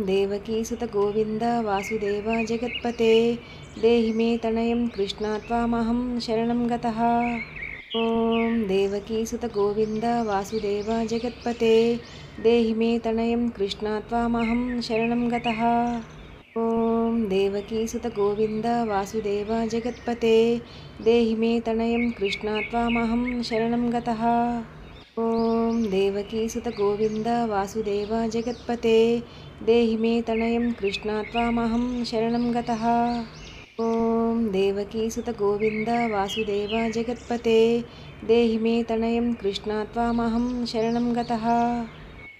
देवकीसुत गोविन्द वासुदेव जगत्पते देहि मे तनयं कृष्ण त्वामहं शरणं गतः। ॐ देवकीसुत गोविन्द वासुदेव जगत्पते देहि मे तनयं कृष्ण त्वामहं शरणं गतः। ॐ देवकीसुत गोविन्द वासुदेव जगत्पते देहि मे तनयं कृष्ण त्वामहं शरणं गतः। ॐ देवकीसुत गोविन्द वासुदेव जगत्पते देहि मे तनयं कृष्ण त्वामहं शरणं गतः। ॐ देवकीसुत गोविन्द वासुदेव जगत्पते देहि मे तनयं कृष्ण त्वामहं शरणं गतः।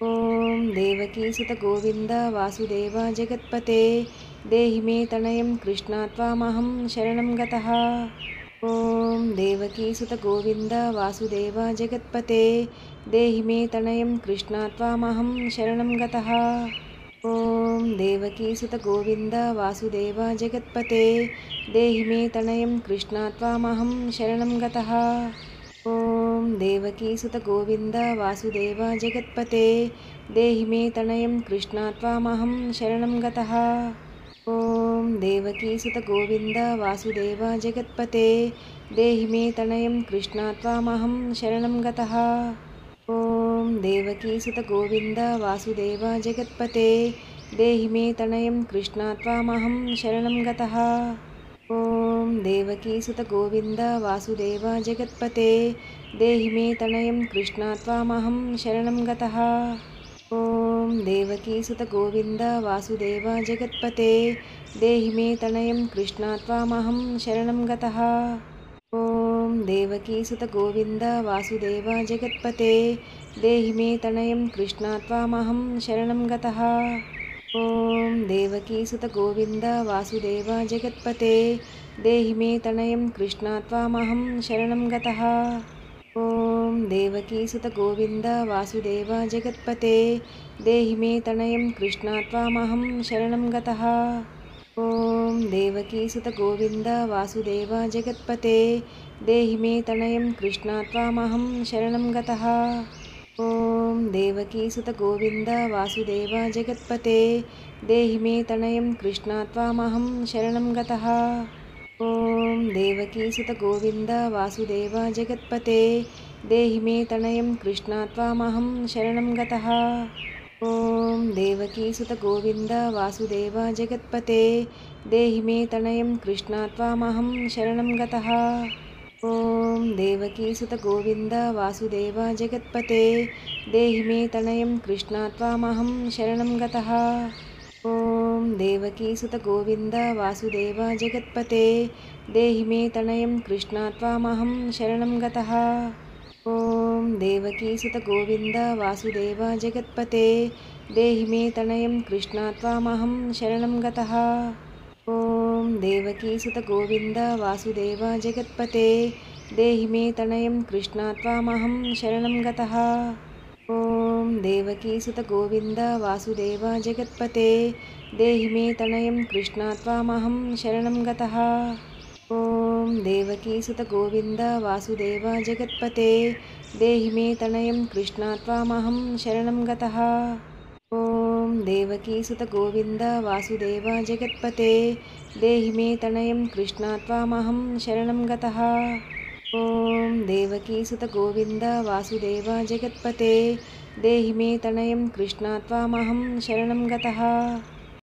ॐ देवकीसुत गोविन्द वासुदेव जगत्पते देहि मे तनयं कृष्ण त्वामहं शरणं गतः। ॐ देवकीसुत गोविन्द वासुदेव जगत्पते देहि मे तनयं कृष्ण त्वामहं शरणं गतः। ॐ देवकीसुत गोविन्द वासुदेव जगत्पते देहि मे तनयं कृष्ण त्वामहं शरणं गतः। ॐ देवकीसुत गोविन्द वासुदेव जगत्पते देहि मे तनयं कृष्ण त्वामहं शरणं गतः। ॐ देवकीसुत गोविन्द वासुदेव जगत्पते देहि मे तनयं कृष्ण त्वामहं शरणं गतः। ॐ देवकीसुत गोविन्द वासुदेव जगत्पते देहि मे तनयं कृष्ण त्वामहं शरणं गतः। ॐ देवकीसुत गोविन्द वासुदेव जगत्पते देहि मे तनयं कृष्ण त्वामहं शरणं गतः। ॐ देवकीसुत गोविन्द वासुदेव जगत्पते देहि मे तनयं कृष्ण त्वामहं शरणं गतः। ॐ देवकीसुत गोविन्द वासुदेव जगत्पते देहि मे तनयं कृष्ण त्वामहं शरणं गतः। ॐ देवकीसुत गोविन्द वासुदेव जगत्पते देहि मे तनयं कृष्ण त्वामहं शरणं गतः। ॐ देवकीसुत गोविन्द वासुदेव जगत्पते देहि मे तनयं कृष्ण त्वामहं शरणं गतः। ॐ देवकीसुत गोविन्द वासुदेव जगत्पते देहि मे तनयं कृष्ण त्वामहं शरणं गतः। ॐ देवकीसुत गोविन्द वासुदेव जगत्पते देहि मे तनयं कृष्ण त्वामहं शरणं गतः। ॐ देवकीसुत गोविन्द वासुदेव जगत्पते देहि मे तनयं कृष्ण त्वामहं शरणं गतः। ॐ देवकीसुत गोविन्द वासुदेव जगत्पते देहि मे तनयं कृष्ण त्वामहं शरणं गतः। ॐ देवकीसुत गोविन्द वासुदेव जगत्पते देहि मे तनयं कृष्ण त्वामहं शरणं गतः। ॐ देवकीसुत गोविन्द वासुदेव जगत्पते देहि मे तनयं कृष्ण त्वामहं शरणं गतः। ॐ देवकीसुत गोविन्द वासुदेव जगत्पते देहि मे तनयं कृष्ण त्वामहं शरणं गतः। ॐ देवकीसुत गोविन्द वासुदेव जगत्पते देहि मे तनयं कृष्ण त्वामहं शरणं गतः। ॐ देवकीसुत गोविन्द वासुदेव जगत्पते देहि मे तनयं कृष्ण त्वामहं शरणं गतः। ॐ देवकीसुत गोविन्द वासुदेव जगत्पते देहि मे तनयं कृष्ण त्वामहं शरणं गतः। ॐ देवकीसुत गोविन्द वासुदेव जगत्पते देहि मे तनयं कृष्ण त्वामहं शरणं गतः। ॐ देवकीसुत गोविन्द वासुदेव जगत्पते देहि मे तनयं कृष्ण त्वामहं शरणं गतः।